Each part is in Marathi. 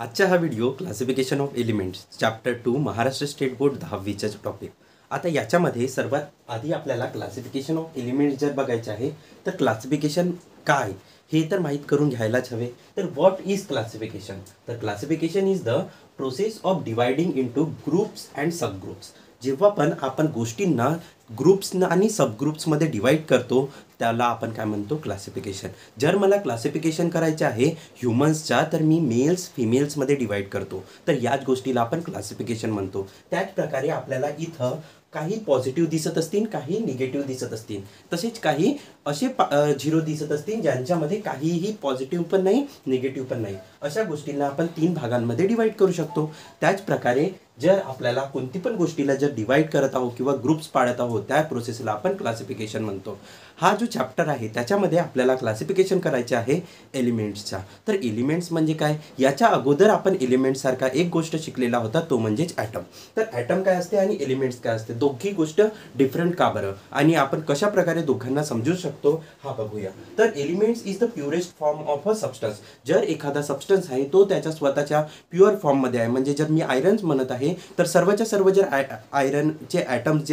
आजचा हा video classification of elements chapter 2 Maharashtra state board 10वीचा टॉपिक. आता याच्यामध्ये सर्वात आधी आपल्याला क्लासिफिकेशन ऑफ एलिमेंट्स जर बघायचे आहे तर क्लासिफिकेशन काय हे तर माहीत करून घ्यायलाच हवे. तर व्हॉट इज क्लासिफिकेशन? तर classification is the process of dividing into groups and subgroups. जेव्हा पण आपण गोष्टींना ग्रुप्सना आणि सबग्रुप्समध्ये डिवाइड करतो त्याला आपण काय म्हणतो? क्लासिफिकेशन. जर मला क्लासिफिकेशन करायचे आहे ह्युमन्सच्या तर मी मेल्स फिमेल्समध्ये डिवाइड करतो, तर याच गोष्टीला आपण क्लासिफिकेशन म्हणतो. त्याच प्रकारे आपल्याला इथं काही पॉझिटिव्ह दिसत असतील, काही निगेटिव्ह दिसत असतील, तसेच काही असे झिरो दिसत असतील ज्यांच्यामध्ये काहीही पॉझिटिव्ह पण नाही निगेटिव्ह पण नाही. अशा गोष्टींना आपण 3 भागांमध्ये डिवाइड करू शकतो. त्याच प्रकारे जर आपल्याला कोणती पण गोष्टीला जर डिवाइड करत आहोत किंवा ग्रुप्स पाडत आहोत त्या प्रोसेसला आपण क्लासिफिकेशन म्हणतो. हा जो चॅप्टर आहे त्याच्यामध्ये आपल्याला क्लासिफिकेशन करायचे आहे एलिमेंट्सचा. तर एलिमेंट्स म्हणजे काय? याच्या अगोदर आपण एलिमेंट्ससारखा एक गोष्ट शिकलेला होता तो म्हणजेच ॲटम. तर ॲटम काय असते आणि एलिमेंट्स काय असते, दोघी गोष्ट डिफरंट का बरं आणि आपण कशा प्रकारे दोघांना समजू शकतो हा बघूया. तर elements is the purest form of a substance. जर एखादा सबस्टन्स आहे तो त्याच्या स्वतःच्या प्युअर फॉर्ममध्ये आहे, म्हणजे जर मी आयरन्स म्हणत आहे तर सर्वच्या सर्व जर आयरनचे ॲटम्स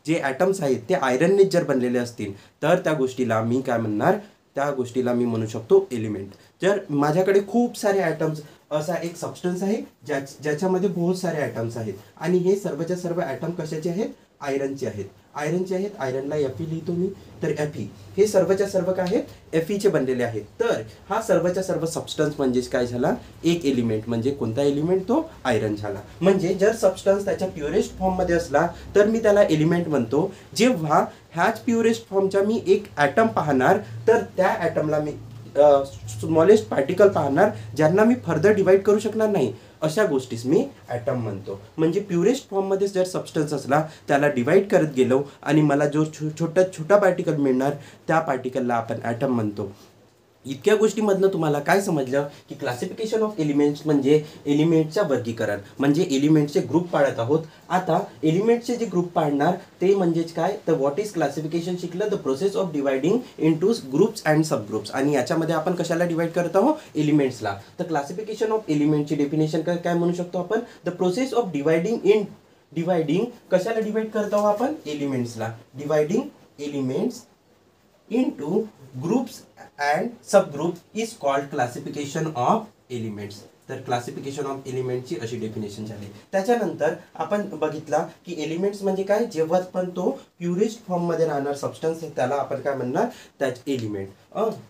जे ॲटम्स आहेत ते आयरननेच जर बनलेले असतील तर त्या गोष्टीला मी काय म्हणणार? त्या गोष्टीला मी म्हणू शकतो एलिमेंट. जर माझ्याकडे खूप सारे ॲटम्स असा एक सबस्टन्स आहे ज्याच्यामध्ये बहुत सारे ॲटम्स आहेत आणि हे सर्वच्या सर्व ॲटम कशाचे आहेत? आयरनचे आहेत. आयरनला Fe लिहितो मी, तर Fe हे सर्वच्या सर्व काय आहेत? Feचे बनलेले आहेत. तर हा सर्वच्या सर्व सबस्टन्स म्हणजेच काय झाला? एक एलिमेंट. म्हणजे कोणता एलिमेंट? तो आयरन झाला. म्हणजे जर सबस्टन्स त्याच्या प्युरेस्ट फॉर्ममध्ये असला तर मी त्याला एलिमेंट म्हणतो. जेव्हा ह्याच प्युरेस्ट फॉर्मचा मी एक ॲटम पाहणार तर त्या ॲटमला मी स्मॉलेस्ट पार्टिकल पाहणार ज्यांना मी फर्दर डिवाइड करू शकणार नाही, अशा गोष्टीस मी ॲटम म्हणतो. म्हणजे प्युरेस्ट फॉर्ममध्ये जर सबस्टन्स असला त्याला डिवाइड करत गेलो आणि मला जो छोटा पार्टिकल मिळणार त्या पार्टिकलला आपण ॲटम म्हणतो. इतक्या गोष्टीमधनं तुम्हाला काय समजलं की क्लासिफिकेशन ऑफ एलिमेंट्स म्हणजे एलिमेंटच्या वर्गीकरण, म्हणजे एलिमेंटचे ग्रुप पाडत आहोत. आता एलिमेंटचे जे ग्रुप पाडणार ते म्हणजेच काय? तर व्हॉट इज क्लासिफिकेशन शिकलं, the process of dividing into groups and subgroups. आणि याच्यामध्ये आपण कशाला डिवाइड करत आहोत? एलिमेंट्सला. तर क्लासिफिकेशन ऑफ एलिमेंटची डेफिनेशन काय म्हणू शकतो आपण? द प्रोसेस ऑफ डिवाइडिंग कशाला डिवाइड करत आहोत आपण? एलिमेंट्सला. Dividing elements into groups and subgroups is called classification of elements. तर क्लासिफिकेशन ऑफ एलिमेंटची अशी डेफिनेशन झाली. त्याच्यानंतर आपण बघितला की एलिमेंट्स म्हणजे काय? जेव्हा पण तो प्युरेस्ट फॉर्ममध्ये राहणार सबस्टन्स त्याला आपण काय म्हणणार? त्याच एलिमेंट.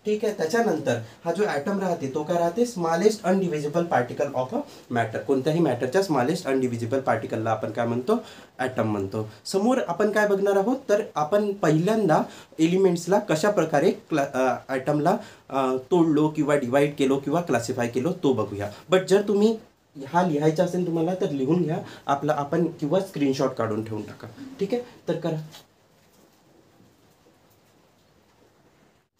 ठीक आहे. त्याच्यानंतर हा जो ॲटम राहते तो काय राहते? Smallest undivisible particle of a matter. कोणत्याही मॅटरच्या स्मॉलेस्ट अनडिव्हिजिबल पार्टिकलला आपण काय म्हणतो? ॲटम म्हणतो. समोर आपण काय बघणार आहोत? तर आपण पहिल्यांदा एलिमेंट्सला कशा प्रकारे ॲटमला तोडलो किंवा डिवाइड केलो किंवा क्लासिफाय केलो तो बघूया. बट जर तुम्ही हा लिहायचा असेल तुम्हाला तर लिहून घ्या आपण किंवा स्क्रीनशॉट काढून ठेवून टाका. ठीक आहे. तर करा.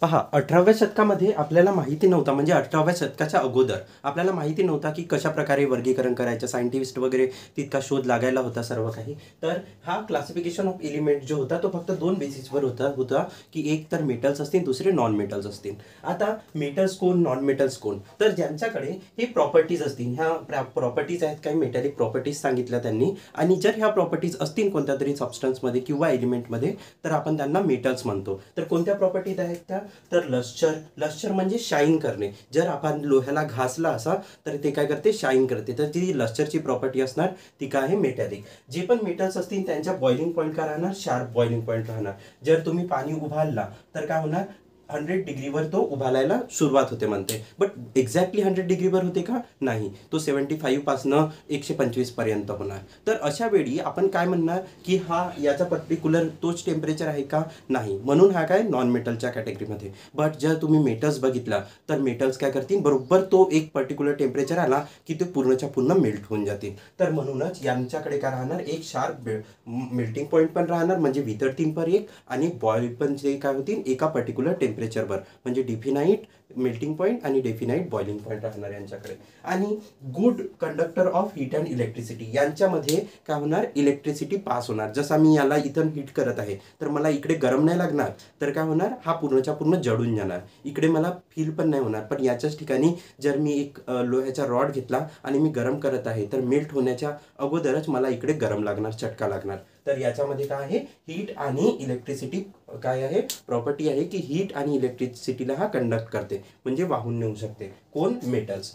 पहा, 18व्या शतकामध्ये आपल्याला माहिती नव्हता, म्हणजे 18व्या शतकाच्या अगोदर आपल्याला माहिती नव्हता की कशा प्रकारे वर्गीकरण करायचं. सायंटिस्ट वगैरे तितका शोध लागायला होता सर्व काही. तर हा क्लासिफिकेशन ऑफ एलिमेंट जो होता तो फक्त 2 बेसिसवर होता की एक तर मेटल्स असतील, दुसरे नॉन मेटल्स असतील. आता मेटल्स कोण, नॉन मेटल्स कोण? तर ज्यांच्याकडे हे प्रॉपर्टीज असतील, ह्या प्रॉपर्टीज आहेत काही मेटॅलिक प्रॉपर्टीज सांगितल्या त्यांनी, आणि जर ह्या प्रॉपर्टीज असतील कोणत्या तरी सबस्टन्समध्ये किंवा एलिमेंटमध्ये तर आपण त्यांना मेटल्स म्हणतो. तर कोणत्या प्रॉपर्टीज आहेत त्या? तर लश्चर म्हणजे शाईन करणे. जर आपण लोह्याला घासला असा तर ते काय करते? शाईन करते. तर ती लश्चरची प्रॉपर्टी असणार ती काय आहे? मेटॅलिक. जे पण मेटल्स असतील त्यांच्या बॉइलिंग पॉईंट काय राहणार? शार्प बॉइलिंग पॉईंट राहणार. जर तुम्ही पाणी उभारला तर काय होणार? 100 डिग्रीवर तो उभारायला सुरुवात होते म्हणते. बट एक्झॅक्टली 100 डिग्रीवर होते का? नाही. तो 75 पासनं 125 पर्यंत होणार. तर अशा वेळी आपण काय म्हणणार की हा याचा पर्टिक्युलर तोच टेम्परेचर आहे का? नाही. म्हणून हा काय? नॉन मेटलच्या कॅटेगरीमध्ये. बट जर तुम्ही मेटल्स बघितला तर मेटल्स काय करतील? बरोबर तो एक पर्टिक्युलर टेम्परेचर आला की ते पूर्णच्या पूर्ण मेल्ट होऊन जातील. तर म्हणूनच यांच्याकडे काय राहणार? एक शार्प मेल्टिंग पॉईंट पण राहणार, म्हणजे वितळतील पण एक, आणि बॉईल पण जे काय होतील एका पर्टिक्युलर टेम्परेचर टेम्परेचरवर, म्हणजे डिफिनाईट मेल्टिंग पॉईंट आणि डेफिनाईट बॉइलिंग पॉईंट राहणार यांच्याकडे. आणि good conductor of heat and electricity, यांच्यामध्ये काय होणार, इलेक्ट्रिसिटी पास होणार. जसा मी याला इथं हीट करत आहे तर मला इकडे गरम नाही लागणार, तर काय होणार, हा पूर्णच्या पूर्ण जळून जाणार. इकडे मला फील पण नाही होणार. पण याच्याच ठिकाणी जर मी एक लोह्याचा रॉड घेतला आणि मी गरम करत आहे तर मेल्ट होण्याच्या अगोदरच मला इकडे गरम लागणार, चटका लागणार. तर याच्यामध्ये काय आहे, हीट आणि इलेक्ट्रिसिटी काय आहे, प्रॉपर्टी आहे की हीट आणि इलेक्ट्रिसिटीला हा कंडक्ट करते, म्हणजे वाहून नेऊ शकते. कोण, मेटल्स.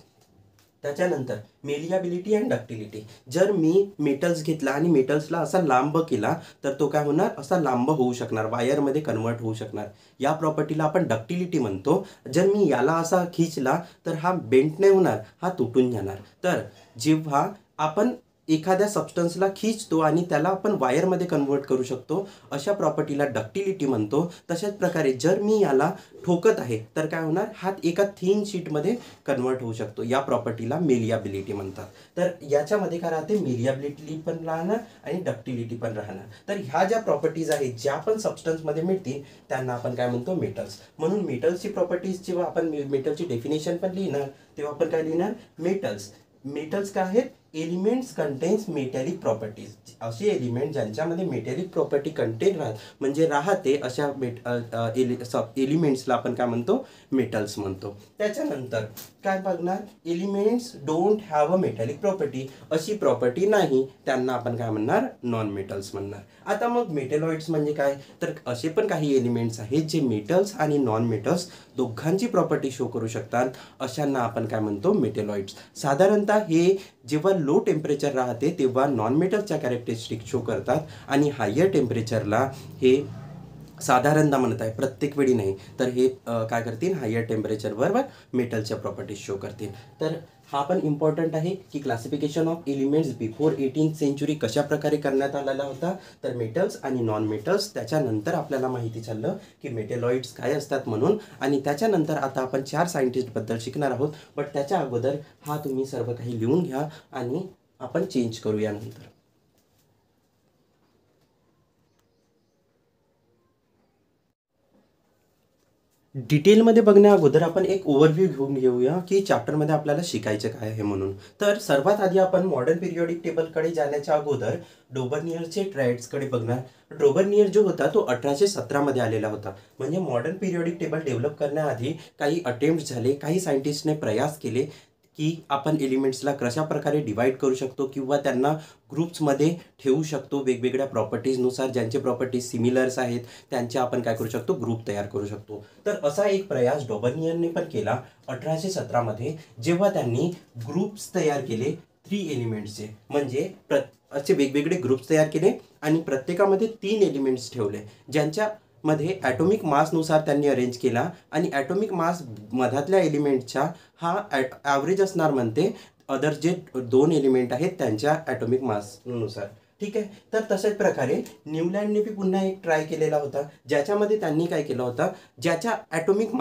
त्याच्यानंतर मेलियाबिलिटी अँड डक्टिलिटी. जर मी मेटल्स घेतला आणि मेटल्सला असा लांब केला तर तो काय होणार, असा लांब होऊ शकणार, वायरमध्ये कन्वर्ट होऊ शकणार. या प्रॉपर्टीला आपण डक्टिलिटी म्हणतो. जर मी याला असा खिचला तर हा बेंट नाही होणार, हा तुटून जाणार. तर जेव्हा आपण एखाद्या सबस्टन्सला खिचतो आणि त्याला आपण वायरमध्ये कन्वर्ट करू शकतो, अशा प्रॉपर्टीला डक्टिलिटी म्हणतो. तशाच प्रकारे जर मी याला ठोकत आहे तर काय होणार, हा एका थिन शीटमध्ये कन्वर्ट होऊ शकतो. या प्रॉपर्टीला मेलियाबिलिटी म्हणतात. तर याच्यामध्ये काय राहते, मेलियाबिलिटी पण राहणार आणि डक्टिलिटी पण राहणार. तर ह्या ज्या प्रॉपर्टीज आहेत ज्या पण सबस्टन्समध्ये मिळतील त्यांना आपण काय म्हणतो, मेटल्स. म्हणून मेटल्सची प्रॉपर्टीज जेव्हा आपण मेटलची डेफिनेशन पण लिहिणार तेव्हा आपण काय लिहिणार, मेटल्स. मेटल्स काय आहेत, एलिमेंट्स कंटेन्स मेटॅलिक प्रॉपर्टीज. असे एलिमेंट ज्यांच्यामध्ये मेटॅलिक प्रॉपर्टी कंटेन म्हणजे राहते, अशा एलिमेंट्सला आपण काय म्हणतो, मेटल्स म्हणतो. त्याच्यानंतर काय बघणार, elements don't have a metallic property, अशी प्रॉपर्टी नाही, त्यांना आपण काय म्हणणार, नॉन मेटल्स म्हणणार. आता मग मेटॅलॉइड्स म्हणजे काय, तर असे पण काही एलिमेंट्स आहेत जे मेटल्स आणि नॉन मेटल्स दोघांची प्रॉपर्टी शो करू शकतात, अशांना आपण काय म्हणतो, मेटॅलॉइड्स. साधारणतः हे जेव्हा लो टेम्परेचर राहते तेव्हा नॉन मेटलच्या कॅरेक्टरिस्टिक शो करतात आणि हायर टेम्परेचरला हे साधारणतः म्हणत आहे, प्रत्येक वेळी नाही, तर हे काय करतील, हायर टेम्परेचरवर मेटलच्या प्रॉपर्टीज शो करतील. तर हा पण इम्पॉर्टंट आहे की classification of elements before 18th century कशा प्रकारे करण्यात आलेला होता, तर मेटल्स आणि नॉन मेटल्स. त्याच्यानंतर आपल्याला माहिती चाललं की मेटॅलॉइड्स काय असतात म्हणून. आणि त्याच्यानंतर आता आपण 4 सायंटिस्टबद्दल शिकणार आहोत. बट त्याच्या अगोदर हा तुम्ही सर्व काही लिहून घ्या आणि आपण चेंज करू यानंतर. डिटेलमध्ये बघण्या अगोदर आपण एक ओव्हरव्ह्यू घेऊन घेऊया की चॅप्टरमध्ये आपल्याला शिकायचं काय आहे म्हणून. तर सर्वात आधी आपण मॉडर्न पिरियोडिक टेबलकडे जाण्याच्या अगोदर डोबर्नियरचे ट्रायड्सकडे बघणार. डोबर्नियर जो होता तो 1817 मध्ये आलेला होता. म्हणजे मॉडर्न पिरियोडिक टेबल डेव्हलप करण्याआधी काही अटेम्प्ट झाले, काही सायंटिस्टने प्रयास केले की आपण एलिमेंट्सला कशा प्रकारे डिवाइड करू शकतो किंवा त्यांना ग्रुप्समध्ये ठेवू शकतो वेगवेगळ्या प्रॉपर्टीजनुसार. ज्यांचे प्रॉपर्टीज सिमिलर्स आहेत त्यांचे आपण काय करू शकतो, ग्रुप तयार करू शकतो. तर असा एक प्रयास डोबर्नियरने पण केला 1817 मध्ये, जेव्हा त्यांनी ग्रुप्स तयार केले 3 एलिमेंट्सचे. म्हणजे असे वेगवेगळे ग्रुप्स तयार केले आणि प्रत्येकामध्ये 3 एलिमेंट्स ठेवले, ज्यांच्या मध्ये ॲटॉमिक मासनुसार त्यांनी अरेंज केला. आणि ॲटॉमिक मास मधातल्या एलिमेंटच्या हा ॲव्हरेज असणार म्हणते अदर जे 2 एलिमेंट आहेत त्यांच्या ॲटॉमिक मासनुसार. ठीक आहे. तर तशाच प्रकारे न्यूलँडने बी पुन्हा एक ट्राय केलेला होता, ज्याच्यामध्ये त्यांनी काय केलं होतं, ज्याच्या ॲटॉमिक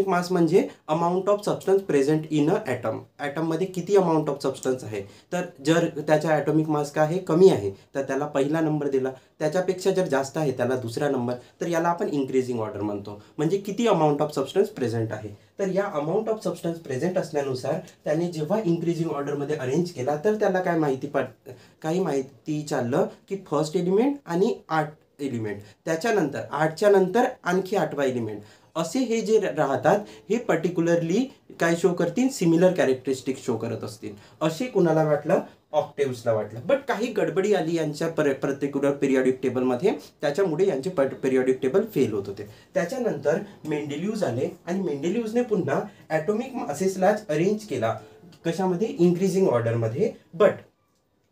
मास म्हणजे amount of substance present in a atom. ॲटममध्ये किती अमाऊंट ऑफ सबस्टन्स आहे, तर जर त्याच्या ॲटॉमिक मास काय आहे, कमी आहे, तर त्याला पहिला नंबर दिला. त्याच्यापेक्षा जर जास्त आहे त्याला दुसरा नंबर. तर याला आपण इन्क्रीजिंग ऑर्डर म्हणतो. म्हणजे किती अमाऊंट ऑफ सबस्टन्स प्रेझेंट आहे. तर या अमाऊंट ऑफ सबस्टन्स प्रेझेंट असल्यानुसार त्याने जेव्हा इन्क्रीजिंग ऑर्डरमध्ये अरेंज केला तर त्याला काही माहिती चाललं की फर्स्ट एलिमेंट आणि 8 एलिमेंट, त्याच्यानंतर 8च्या नंतर आणखी 8वा एलिमेंट, असे हे जे राहतात हे पर्टिक्युलरली काय शो करतील, सिमिलर कॅरेक्टरिस्टिक शो करत असतील. असे कुणाला वाटलं, ऑक्टेव्सला वाटलं. बट काही गडबडी आली यांच्या पर्टिक्युलर पिरियॉडिक टेबलमध्ये, त्याच्यामुळे यांचे पिरियॉडिक टेबल फेल होत होते. त्याच्यानंतर मेंडेलिव्ज आले आणि मेंडेलिव्जने पुन्हा ॲटॉमिक मासेसलाच अरेंज केला, कशामध्ये, इन्क्रीजिंग ऑर्डरमध्ये. बट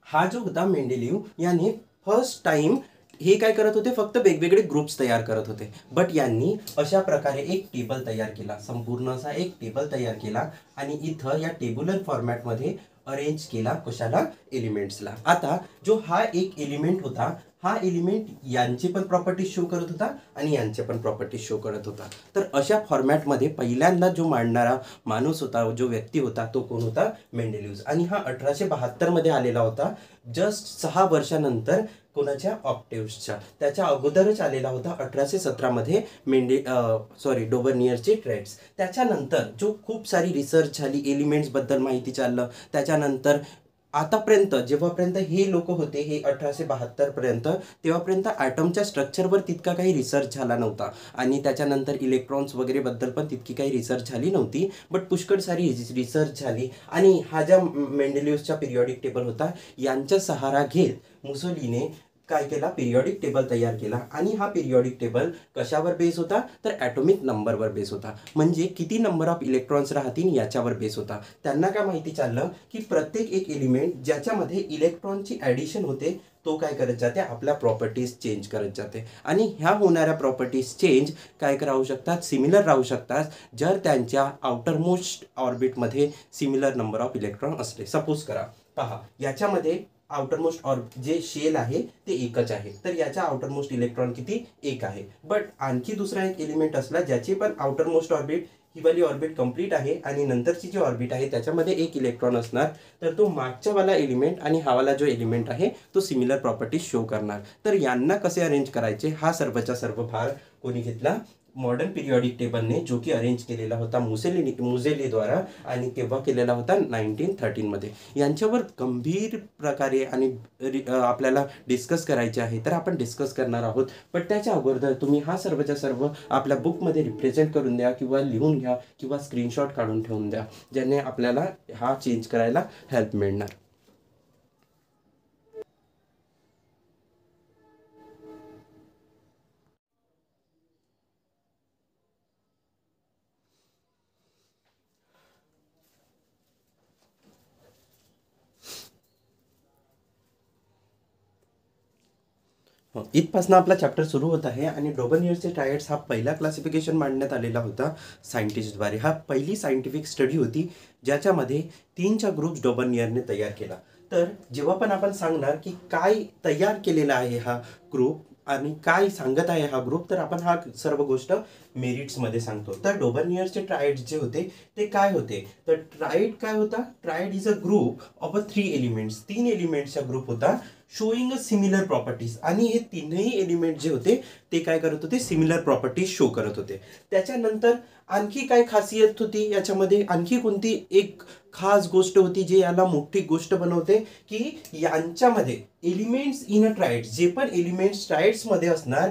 हा जो होता मेंडेलिव्ह याने फर्स्ट टाइम हे काय करत होते, फक्त वेगवेगळे ग्रुप्स तयार करत होते. बट यांनी अशा प्रकारे एक टेबल तयार केला, संपूर्ण असा एक टेबल तयार केला आणि इथं या टेब्युलर फॉर्मॅटमध्ये अरेंज केला, कशाला, एलिमेंट्सला. आता जो हा एक एलिमेंट होता हा एलिमेंट यांचे पण प्रॉपर्टीज शो करत होता आणि यांचे पण प्रॉपर्टीज शो करत होता. तर अशा फॉर्मॅटमध्ये पहिल्यांदा जो मांडणारा माणूस होता, जो व्यक्ती होता, तो कोण होता? मेंडेलिव्ह. आणि हा 1872 मध्ये आलेला होता, जस्ट 6 वर्षानंतर कोणाच्या? ऑक्टेव्हच्या. त्याच्या अगोदरच आलेला होता 1817 मध्ये डोबर्नियरचे ट्रेड्स. त्याच्यानंतर जो खूप सारी रिसर्च झाली, एलिमेंट्सबद्दल माहिती चाललं. त्याच्यानंतर आतापर्यंत जेव्हापर्यंत हे लोक होते, हे 1872 पर्यंत, तेव्हापर्यंत ॲटमच्या स्ट्रक्चरवर तितका काही रिसर्च झाला नव्हता. आणि त्याच्यानंतर इलेक्ट्रॉन्स वगैरे बद्दल पण तितकी काही रिसर्च झाली नव्हती. बट पुष्कळ सारी रिसर्च झाली. आणि हा ज्या मेंडेलिव्हचा पिरियॉडिक टेबल होता, यांचा सहारा घेत मुसोलीने काय केला? पिरियॉडिक टेबल तयार केला. आणि हा पिरियॉडिक टेबल कशावर बेस होता? तर ॲटॉमिक नंबरवर बेस होता. म्हणजे किती नंबर ऑफ इलेक्ट्रॉन्स राहतील याच्यावर बेस होता. त्यांना काय माहिती चाललं की प्रत्येक एक एलिमेंट ज्याच्यामध्ये इलेक्ट्रॉनची ॲडिशन होते, तो काय करत जाते? आपल्या प्रॉपर्टीज चेंज करत जाते. आणि ह्या होणाऱ्या प्रॉपर्टीज चेंज काय राहू शकतात? सिमिलर राहू शकतात, जर त्यांच्या आउटरमोस्ट ऑर्बिटमध्ये सिमिलर नंबर ऑफ इलेक्ट्रॉन असले. सपोज करा, पहा, याच्यामध्ये आउटरमोस्ट जे शेल आहे ते एकच आहे, तर याच्या आउटरमोस्ट इलेक्ट्रॉन किती? एक आहे. बट आणखी दुसरा एक एलिमेंट असला ज्याची पण आउटरमोस्ट ऑर्बिट, ही वाली ऑर्बिट कंप्लीट आहे आणि नंतरची जी ऑर्बिट आहे त्याच्यामध्ये एक इलेक्ट्रॉन असणार, तर तो मागच्यावाला एलिमेंट आणि हावाला जो एलिमेंट आहे तो सिमिलर प्रॉपर्टीज शो करणार. तर यांना कसे अरेंज करायचे, हा सर्वच्या सर्व भार कोणी घेतला? मॉडर्न पिरियॉडिक टेबलने, जो की अरेंज केलेला होता मुझेलीद्वारा, आणि केव्हा केलेला होता? 1913 मध्ये. यांच्यावर गंभीर प्रकारे आणि आपल्याला डिस्कस करायचे आहे, तर आपण डिस्कस करणार आहोत. पण त्याच्या अगोदर तुम्ही हा सर्वच्या सर्व आपल्या बुकमध्ये रिप्रेझेंट करून द्या, किंवा लिहून घ्या, किंवा स्क्रीनशॉट काढून ठेवून द्या, ज्याने आपल्याला हा चेंज करायला हेल्प मिळणार. इथपासून आपला चॅप्टर सुरू होत आहे. आणि डोबर्नियरचे ट्रायड्स हा पहिला क्लासिफिकेशन मांडण्यात आलेला होता सायंटिस्टद्वारे. हा पहिली सायंटिफिक स्टडी होती ज्याच्यामध्ये 3चा ग्रुप्स डोबर्नियरने तयार केला. तर जेव्हा पण आपण सांगणार की काय तयार केलेला आहे हा ग्रुप आणि काय सांगत आहे हा ग्रुप, तर आपण हा सर्व गोष्ट मेरिट्समध्ये सांगतो. तर डोबर्नियरचे ट्रायड्स जे होते ते काय होते? तर ट्रायड काय होता? Triad is a group of 3 elements. 3 एलिमेंट्सचा ग्रुप होता, शोईंग अ सिमिलर प्रॉपर्टीज. आणि हे तीनही एलिमेंट जे होते ते काय करत होते? सिमिलर प्रॉपर्टीज शो करत होते. त्याच्यानंतर आणखी काय खासियत होती याच्यामध्ये? आणखी कोणती एक खास गोष्ट होती जे याला मोठी गोष्ट बनवते? की यांच्यामध्ये एलिमेंट्स इन अ ट्रायड्स, जे पण एलिमेंट्स ट्रायड्समध्ये असणार,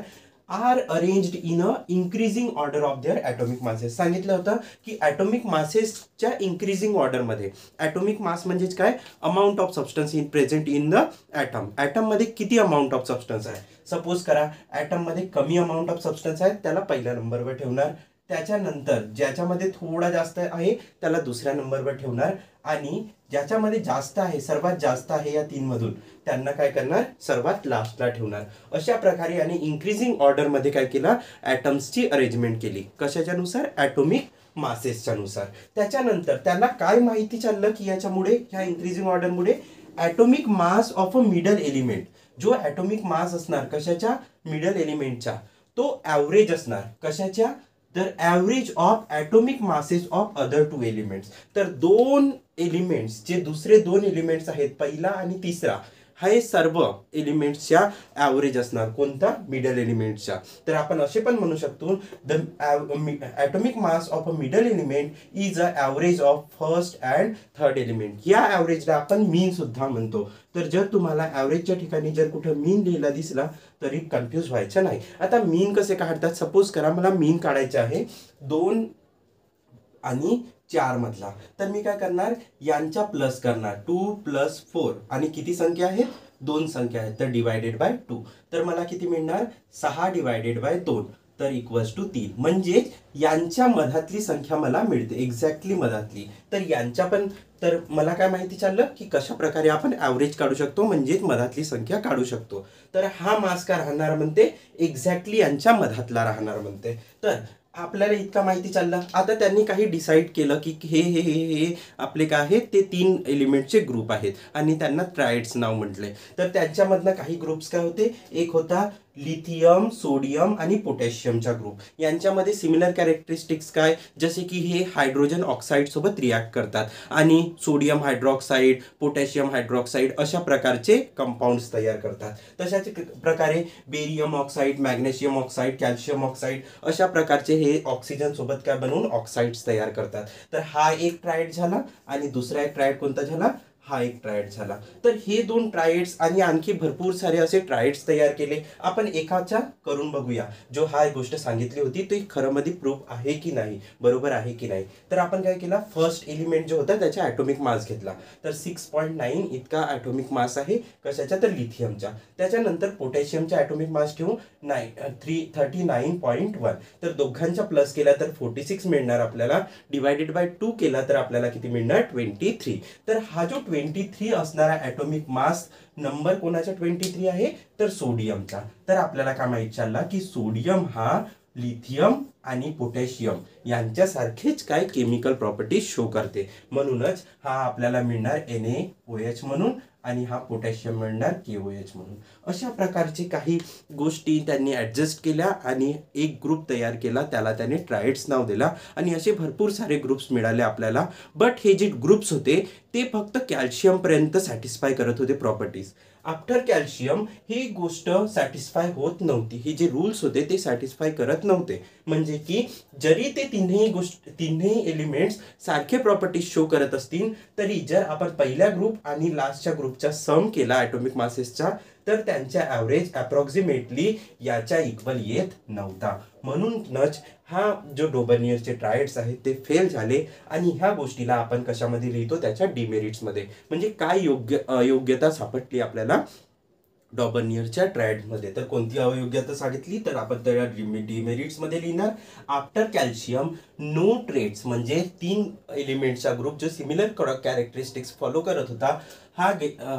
are arranged in a increasing order of their atomic masses. सांगितलं होतं की ॲटॉमिक मासेसच्या इन्क्रीजिंग ऑर्डरमध्ये. ॲटॉमिक मास म्हणजेच काय? Amount of substance in present in the atom. ॲटममध्ये किती अमाऊंट ऑफ सबस्टन्स आहे? सपोज करा, ॲटममध्ये कमी अमाऊंट ऑफ सबस्टन्स आहे, त्याला पहिल्या नंबरवर ठेवणार. त्याच्यानंतर ज्याच्यामध्ये थोडा जास्त आहे त्याला दुसऱ्या नंबरवर ठेवणार. आणि ज्याच्यामध्ये जास्त आहे, सर्वात जास्त आहे या 3 मधून, त्यांना काय करणार? सर्वात लास्टला ठेवणार. अशा प्रकारे आणि इन्क्रीजिंग ऑर्डरमध्ये काय केलं? ॲटम्सची अरेंजमेंट केली. कशाच्या नुसार? ॲटॉमिक मासेसच्या नुसार. त्याच्यानंतर त्यांना काय माहिती चाललं की याच्यामुळे, ह्या इन्क्रीजिंग ऑर्डरमुळे, atomic mass of a middle element, जो ॲटॉमिक मास असणार कशाच्या? मिडल एलिमेंटच्या, तो ॲव्हरेज असणार. कशाच्या? तर average of atomic masses of other 2 elements. तर 2 एलिमेंट्स, जे दुसरे 2 एलिमेंट्स आहेत, पहिला आणि तिसरा, हे सर्व एलिमेंट्सच्या ॲव्हरेज असणार. कोणता? मिडल एलिमेंट्सच्या. तर आपण असे पण म्हणू शकतो, the atomic mass of a middle element is a average of first and third element. या ॲव्हरेजला आपण मीन सुद्धा म्हणतो. तर जर तुम्हाला ॲव्हरेजच्या ठिकाणी जर कुठं मीन लिहिला दिसला तरी कन्फ्यूज व्हायचं नाही. आता मीन कसे काढतात? सपोज करा मला मीन काढायचे आहे 2 आणि 4 मधला. तर मी काय करणार? यांच्या प्लस करणार. 2 + 4. आणि किती संख्या आहेत? 2 संख्या आहेत, तर डिवायडेड बाय 2. तर मला किती मिळणार? 6 डिवायडेड बाय 2, तर इक्वल्स टू 3. म्हणजे यांच्या मधातली संख्या मला मिळते, एक्झॅक्टली मधातली. तर यांच्या पण, तर मला काय माहिती चाललं की कशा प्रकारे आपण ॲव्हरेज काढू शकतो, म्हणजेच मधातली संख्या काढू शकतो. तर हा मास का राहणार म्हणते? एक्झॅक्टली यांच्या मधातला राहणार म्हणते. तर आपल्याला इतका माहिती चालला. आता त्यांनी काही डिसाईड केलं की हे आपले काय आहेत ते 3 एलिमेंटचे ग्रुप आहेत आणि त्यांना ट्रायड्स नाव म्हटलंय. तर त्यांच्यामधनं काही ग्रुप्स काय होते, एक होता लिथियम, सोडियम आणि पोटॅशियमचा ग्रुप. यांच्यामध्ये सिमिलर कॅरेक्टरिस्टिक्स काय, जसे की हे हायड्रोजन ऑक्साईड सोबत रिॲक्ट करतात आणि सोडियम हायड्रॉक्साईड, पोटॅशियम हायड्रॉक्साईड अशा प्रकारचे कंपाऊंड्स तयार करतात. तशाच प्रकारे barium oxide, magnesium oxide, calcium oxide अशा प्रकारचे हे ऑक्सिजन सोबत काय बनवून ऑक्साईड्स तयार करतात. तर हा एक ट्रायड झाला आणि दुसरा एक ट्रायड कोणता झाला, हा एक ट्रायड झाला. तर हे 2 ट्रायड्स आणि आणखी भरपूर सारे असे ट्रायड्स तयार केले. आपण एकाच्या करून बघूया. जो हा गोष्ट सांगितली होती ती खरं मध्ये प्रूफ आहे की नाही, बरोबर आहे की नाही. तर आपण काय केला, फर्स्ट एलिमेंट जो होता त्याचा ॲटॉमिक मास घेतला. तर 6.9 इतका ॲटॉमिक मास आहे कशाचा, तर लिथियमचा. त्याच्यानंतर पोटॅशियमचा ॲटॉमिक मास ठेवू 39.1. तर दोघांचा प्लस केला तर 46 मिळणार आपल्याला, डिवायडेड बाय 2 केला तर आपल्याला किती मिळणार, 23. तर हा जो 23 असणारा ॲटॉमिक मास नंबर कोणाचा 23 आहे, तर सोडियमचा. तर आपल्याला काय माहित चालला की सोडियम हा लिथियम आणि पोटॅशियम यांच्यासारखेच काय केमिकल प्रॉपर्टीज शो करते. म्हणूनच हा आपल्याला मिळणार NaOH म्हणून आणि हा पोटॅशियम मिळणार KOH म्हणून. अशा प्रकारचे काही गोष्टी त्यांनी ॲडजस्ट केल्या आणि एक ग्रुप तयार केला, त्याला त्याने ट्रायड्स नाव दिला आणि असे भरपूर सारे ग्रुप्स मिळाले आपल्याला. बट हे जे ग्रुप्स होते ते फक्त कॅल्शियमपर्यंत सॅटिस्फाय करत होते प्रॉपर्टीज. आफ्टर कॅल्शियम ही गोष्ट सॅटिस्फाय होत नव्हती. ही जे रूल्स होते ते सॅटिस्फाय करत नव्हते. म्हणजे की जरी ते तिन्ही एलिमेंट्स सारखे प्रॉपर्टीज शो करत असतील तरी जर आपण पहिल्या ग्रुप आणि लास्टच्या ग्रुपचा सम केला ॲटॉमिक मासेसचा तर त्यांच्या ॲव्हरेज अप्रॉक्सिमेटली याच्या इक्वल येत नव्हता. म्हणूनच हा जो डोबर्नियरचे ट्रायड्स आहेत ते फेल झाले आणि ह्या गोष्टीला आपण कशामध्ये लिहितो, त्याच्या डिमेरिट्समध्ये. म्हणजे काय अयोग्यता सापडली आपल्याला डॉबर्नियरच्या ट्रायड्समध्ये. तर कोणती अयोग्यता सांगितली, तर आपण त्या डिमेरिट्समध्ये लिहिणार आफ्टर कॅल्शियम नो ट्रेट्स, म्हणजे 3 एलिमेंटचा ग्रुप जो सिमिलर कॅरेक्टरिस्टिक्स फॉलो करत होता, हा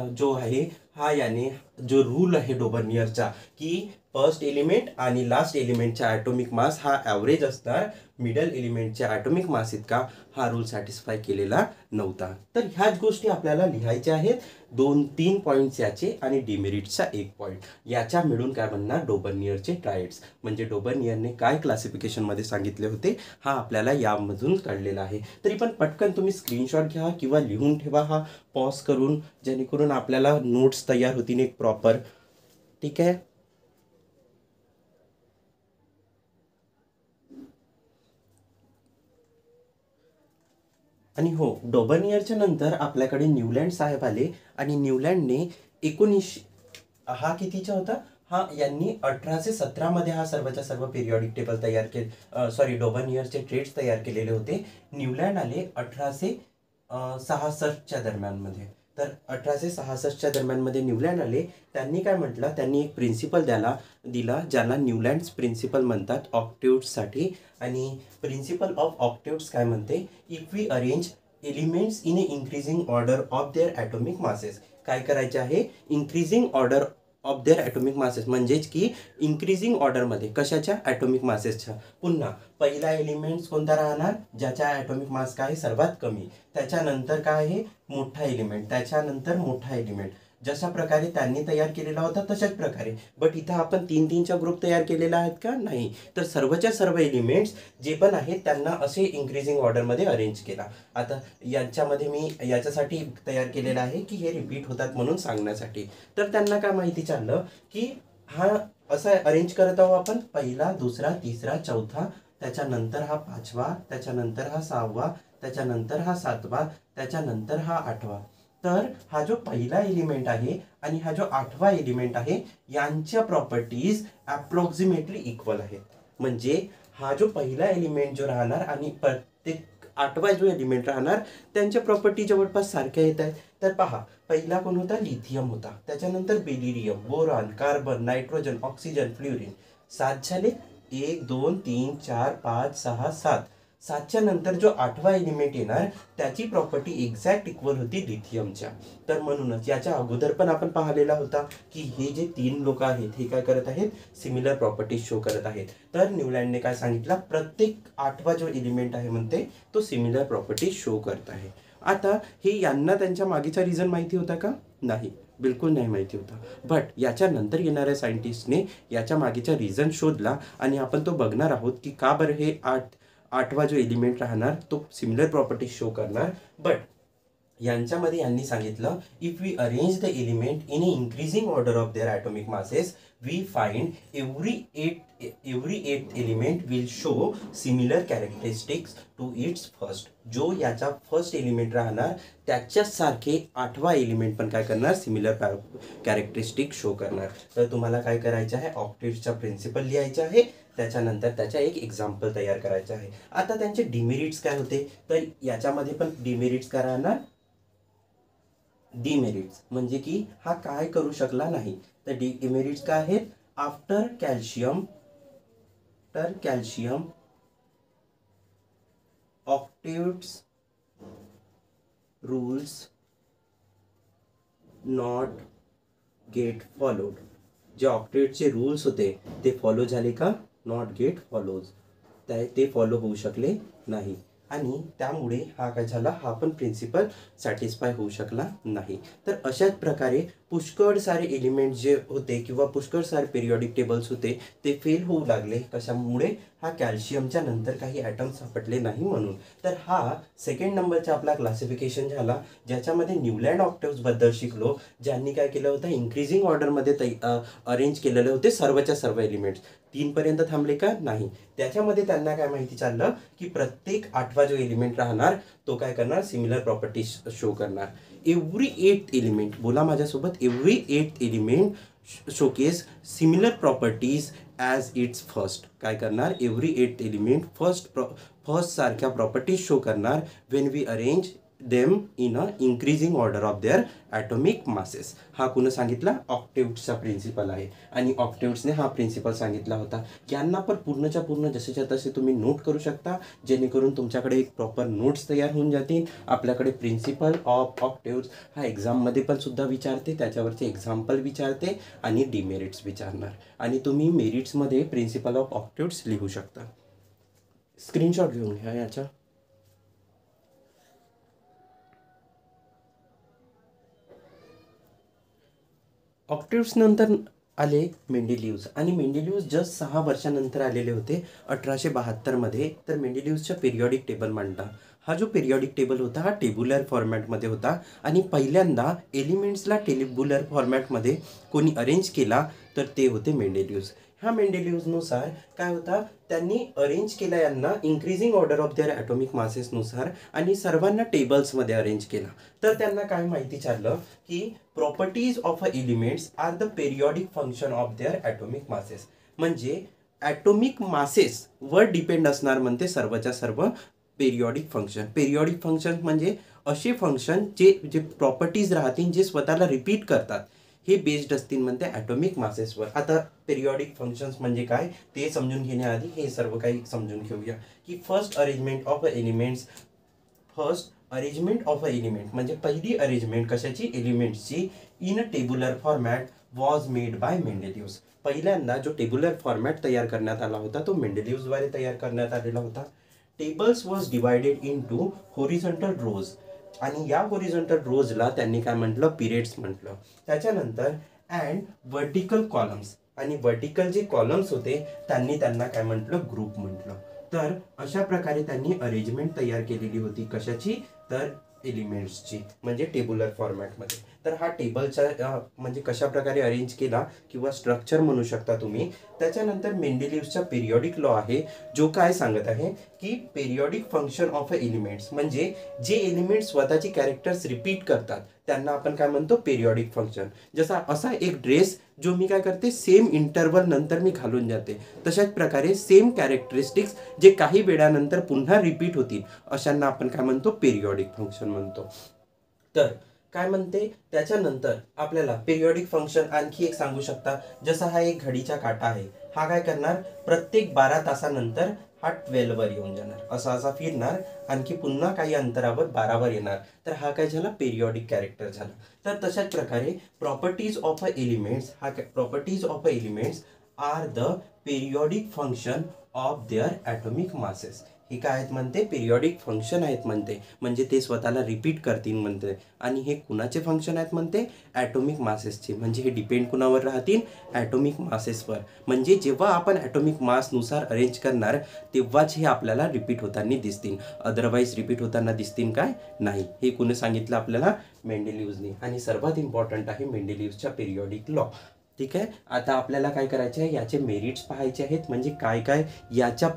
जो आहे हा याने जो रूल आहे डोबर्नियरचा की फर्स्ट एलिमेंट आणि लास्ट एलिमेंटचा ॲटॉमिक मास हा ॲव्हरेज असणार मिडल एलिमेंटच्या ॲटॉमिक मास इतका, हा रूल सॅटिस्फाय केलेला नव्हता. तर ह्याच गोष्टी आपल्याला लिहायच्या आहेत. 2-3 पॉईंट्स याचे आणि डिमेरिट्सचा 1 पॉईंट, याच्या मिळून काय म्हणणार डोबर्नियरचे ट्रायड्स. म्हणजे डोबर्नियरने काय क्लासिफिकेशनमध्ये सांगितले होते हा आपल्याला यामधून कळलेला आहे. तरी पण पटकन तुम्ही स्क्रीनशॉट घ्या किंवा लिहून ठेवा हा पॉज करून, जेणेकरून आपल्याला नोट्स तयार होतील एक प्रॉपर. ठीक आहे. आणि हो, डोबर्नियरच्या नंतर आपल्याकडे न्यूलँड साहेब आले आणि न्यूलँडने 1900 हा कितीचा होता, हा यांनी 1817 मध्ये हा सर्वच्या सर्व पिरियॉडिक टेबल तयार केले. सॉरी, डोबर्नियरचे ट्रेड्स तयार केलेले होते. न्यूलँड आले 1866च्या दरम्यानमध्ये. तर 1866च्या दरम्यानमध्ये न्यूलँड आले. त्यांनी काय म्हटलं, त्यांनी एक प्रिन्सिपल दिला ज्याला न्यूलँड्स प्रिन्सिपल म्हणतात ऑक्टेव्हसाठी. आणि प्रिन्सिपल ऑफ ऑक्टेव्ह्स काय म्हणते, if we arrange elements in a increasing order of their atomic masses. काय करायचे आहे, increasing order of their atomic masses, म्हणजेच की इंक्रीजिंग ऑर्डरमध्ये कशाच्या, ॲटॉमिक मासेसच्या. पुन्हा पहिला एलिमेंट्स कोणता राहणार, ज्याचा ॲटॉमिक मास काय सर्वात कमी, त्याच्यानंतर काय आहे मोठा एलिमेंट, त्याच्यानंतर मोठा एलिमेंट. जशा प्रकारे त्यांनी तयार केलेला होता तशाच प्रकारे. बट इथं आपण 3-3चा ग्रुप तयार केलेला आहेत का, नाही. तर सर्वच्या सर्व एलिमेंट्स जे पण आहेत त्यांना असे इंक्रीजिंग ऑर्डरमध्ये अरेंज केला. आता यांच्यामध्ये मी याच्यासाठी तयार केलेला आहे की हे रिपीट होतात म्हणून सांगण्यासाठी. तर त्यांना काय माहिती चाललं की हा असा अरेंज करत आहोत आपण, पहिला, दुसरा, तिसरा, चौथा, त्याच्यानंतर हा 5वा, त्याच्यानंतर हा 6वा, त्याच्यानंतर हा 7वा, त्याच्यानंतर हा 8वा. तर हा जो पहिला एलिमेंट आहे आणि हा जो 8वा एलिमेंट आहे यांच्या प्रॉपर्टीज अप्रॉक्सिमेटली इक्वल आहेत. म्हणजे हा जो पहिला एलिमेंट जो राहणार आणि प्रत्येक 8वा जो एलिमेंट राहणार त्यांच्या प्रॉपर्टी जवळपास सारख्या येत आहेत. तर पहा, पहिला कोण होता, लिथियम होता. त्याच्यानंतर beryllium, boron, carbon, nitrogen, oxygen, fluorine. 7 झाले, 1 2 3 4 5 6 7. 7च्या नंतर जो 8वा एलिमेंट येणार त्याची प्रॉपर्टी एक्झॅक्ट इक्वल होती लिथियमच्या. तर म्हणूनच याच्या अगोदर पण आपण पाहिलेला होता की हे जे 3 लोक आहेत हे काय करत आहेत, सिमिलर प्रॉपर्टीज शो करत आहेत. तर न्यूलँडने काय सांगितलं, प्रत्येक 8वा जो एलिमेंट आहे म्हणते तो सिमिलर प्रॉपर्टीज शो करत आहे. आता हे यांना त्यांच्या मागेचा रिझन माहिती होता का? नाही, बिलकुल नाही माहिती होता. बट याच्यानंतर येणाऱ्या सायंटिस्टने याच्या मागेचा रिझन शोधला आणि आपण तो बघणार आहोत की का बरं हे 8वा जो एलिमेंट राहणार तो सिमिलर प्रॉपर्टीज शो करणार. बट यांच्यामध्ये यांनी सांगितलं, if we arrange the element in a increasing order of their atomic masses we find every eight element will show similar characteristics to its first. जो याचा फर्स्ट एलिमेंट राहणार त्याच्यासारखे 8वा एलिमेंट पण काय करणार, सिमिलर कॅरेक्टरिस्टिक शो करणार. तर तुम्हाला काय करायचं आहे, ऑक्टेट्सचा प्रिन्सिपल लिहायचा आहे, त्याच्यानंतर त्याचा एक एक्झाम्पल तयार करायचा आहे. आता त्यांचे डिमेरिट्स काय होते, तर याच्यामध्ये पण डिमेरिट्स काय राहणार, डिमेरिट्स म्हणजे की हा काय करू शकला नाही. तर डिमेरिट्स काय आहेत, after calcium octets rules not gate followed. जे ऑक्टेटचे रूल्स होते ते फॉलो झाले का, नॉट गेट फॉलोज, ते फॉलो होऊ शकले नाही आणि त्यामुळे हा काय झाला, हा पण प्रिन्सिपल सॅटिस्फाय होऊ शकला नाही. तर अशाच प्रकारे पुष्कळ सारे एलिमेंट जे होते किंवा पुष्कळ सारे पिरियॉडिक टेबल्स होते ते फेल होऊ लागले. कशामुळे, हा कॅल्शियमच्या नंतर काही ॲटम सापडले नाही म्हणून. तर हा सेकंड नंबरचा आपला क्लासिफिकेशन झाला ज्याच्यामध्ये न्यूलँड ऑक्टेव्सबद्दल शिकलो, ज्यांनी काय केलं होतं, इन्क्रीजिंग ऑर्डरमध्ये अरेंज केलेले होते सर्वच्या सर्व एलिमेंट्स. 3 पर्यंत थांबले का, नाही. त्याच्यामध्ये त्यांना काय माहिती चाललं की प्रत्येक 8वा जो एलिमेंट राहणार तो काय करणार, सिमिलर प्रॉपर्टीज शो करणार. एव्हरी 8th एलिमेंट, बोला माझ्यासोबत, every 8th element showcase similar properties as its first. काय करणार, एव्हरी 8th एलिमेंट फर्स्ट सारख्या प्रॉपर्टीज शो करणार when we arrange them in a increasing order of their atomic masses. हा कुणं सांगितला, ऑक्टेव्सचा प्रिन्सिपल आहे आणि ऑक्टेव्सने हा प्रिन्सिपल सांगितला होता. यांना पण पूर्णच्या पूर्ण जसेच्या तसे तुम्ही नोट करू शकता, जेणेकरून तुमच्याकडे एक प्रॉपर नोट्स तयार होऊन जातील. आपल्याकडे प्रिन्सिपल ऑफ ऑक्टेव्स हा एक्झाममध्ये पण सुद्धा विचारते, त्याच्यावरचे एक्झाम्पल विचारते आणि डिमेरिट्स विचारणार आणि तुम्ही मेरिट्समध्ये प्रिन्सिपल ऑफ ऑक्टेव्स लिहू शकता. स्क्रीनशॉट घेऊन घ्या याचा. ऑक्टेव्स नंतर आले मेंडेलिव्हज आणि मेंडेलिव्हज जस्ट 6 वर्षानंतर आलेले होते 1872मध्ये. तर मेंडेलिव्हजच्या पिरियॉडिक टेबल मांडला. हा जो पिरियॉडिक टेबल होता हा टेब्युलर फॉर्मॅटमध्ये होता आणि पहिल्यांदा एलिमेंट्सला टेब्युलर फॉर्मॅटमध्ये कोणी अरेंज केला तर ते होते मेंडेलिव्हज. ह्या मेंडेलिव्हजनुसार काय होता, त्यांनी अरेंज केला यांना increasing order of their atomic मासेसनुसार आणि सर्वांना टेबल्समध्ये अरेंज केला. तर त्यांना काय माहिती चाललं की properties of a elements are the periodic function of their atomic masses. म्हणजे ॲटॉमिक मासेस वर डिपेंड असणार म्हणते सर्वच्या सर्व पेरियॉडिक फंक्शन. पेरियॉडिक फंक्शन म्हणजे असे फंक्शन जे प्रॉपर्टीज राहतील जे स्वतःला रिपीट करतात, हे बेस्ड असतील म्हणते ॲटॉमिक मासेसवर. आता पेरियॉडिक फंक्शन्स म्हणजे काय ते समजून घेण्याआधी हे सर्व काही समजून घेऊया की first arrangement of a element म्हणजे पहिली अरेंजमेंट कशाची, एलिमेंट्सची, in a tabular format was made by Mendeleev's. पहिल्यांदा जो टेब्युलर फॉर्मॅट तयार करण्यात आला होता तो मेंडेलिव्हजद्वारे तयार करण्यात आलेला होता. Tables was divided into horizontal rows आणि या हॉरिझॉन्टल रोजला त्यांनी काय म्हटलं, पिरियड्स म्हटलं. त्याच्यानंतर अँड वर्टिकल कॉलम्स आणि वर्टिकल जे कॉलम्स होते त्यांना काय म्हटलं, ग्रुप म्हटलं. तर अशा प्रकारे त्यांनी अरेंजमेंट तयार केलेली होती. कशाची, तर एलिमेंट्सची, म्हणजे टेब्युलर फॉर्मॅटमध्ये. तर हा टेबलचा म्हणजे कशा प्रकारे अरेंज केला किंवा स्ट्रक्चर म्हणू शकता तुम्ही. त्याच्यानंतर मेंडेलिव्हजचा पिरियॉडिक लॉ आहे जो काय सांगत आहे की periodic function of a elements म्हणजे जे एलिमेंट स्वतःची कॅरेक्टर्स रिपीट करतात त्यांना आपण काय म्हणतो, पेरियॉडिक फंक्शन. जसा असा एक ड्रेस जो मी काय करते, सेम इंटरवल नंतर मी घालून जाते, तशाच प्रकारे सेम कॅरेक्टरिस्टिक्स जे काही वेळानंतर पुन्हा रिपीट होतील अशांना आपण काय म्हणतो, पेरियॉडिक फंक्शन म्हणतो. तर काय म्हणते, त्याच्यानंतर आपल्याला पेरियॉडिक फंक्शन आणखी एक सांगू शकता. जसा हा एक घडीचा काटा आहे, हा काय करणार, प्रत्येक 12 तासानंतर हा 12वर येऊन जाणार, असा असा फिरणार, आणखी पुन्हा काही अंतरावर 12वर येणार, तर हा काय झाला, पिरियॉडिक कॅरेक्टर झाला. तर तशाच प्रकारे properties of a elements, properties of a elements are the periodic function of their atomic masses. हे काय आहेत म्हणते, पिरियॉडिक फंक्शन आहेत म्हणते, म्हणजे ते स्वतःला रिपीट करतील म्हणते. आणि हे कुणाचे फंक्शन आहेत म्हणते, ॲटॉमिक मासेसचे. म्हणजे हे डिपेंड कुणावर राहतील, ॲटॉमिक मासेसवर. म्हणजे जेव्हा आपण ॲटॉमिक मासनुसार अरेंज करणार तेव्हाच हे आपल्याला रिपीट होताना दिसतील, अदरवाईज रिपीट होताना दिसतील काय नाही. हे कोणी सांगितलं आपल्याला, मेंडेलिव्हजने. आणि सर्वात इम्पॉर्टंट आहे मेंडेलिव्हजच्या पिरियॉडिक लॉ. ठीक आहे. आता आपल्याला काय करायचे आहे, याचे मेरिट्स पाहायचे आहेत, म्हणजे काय काय याच्या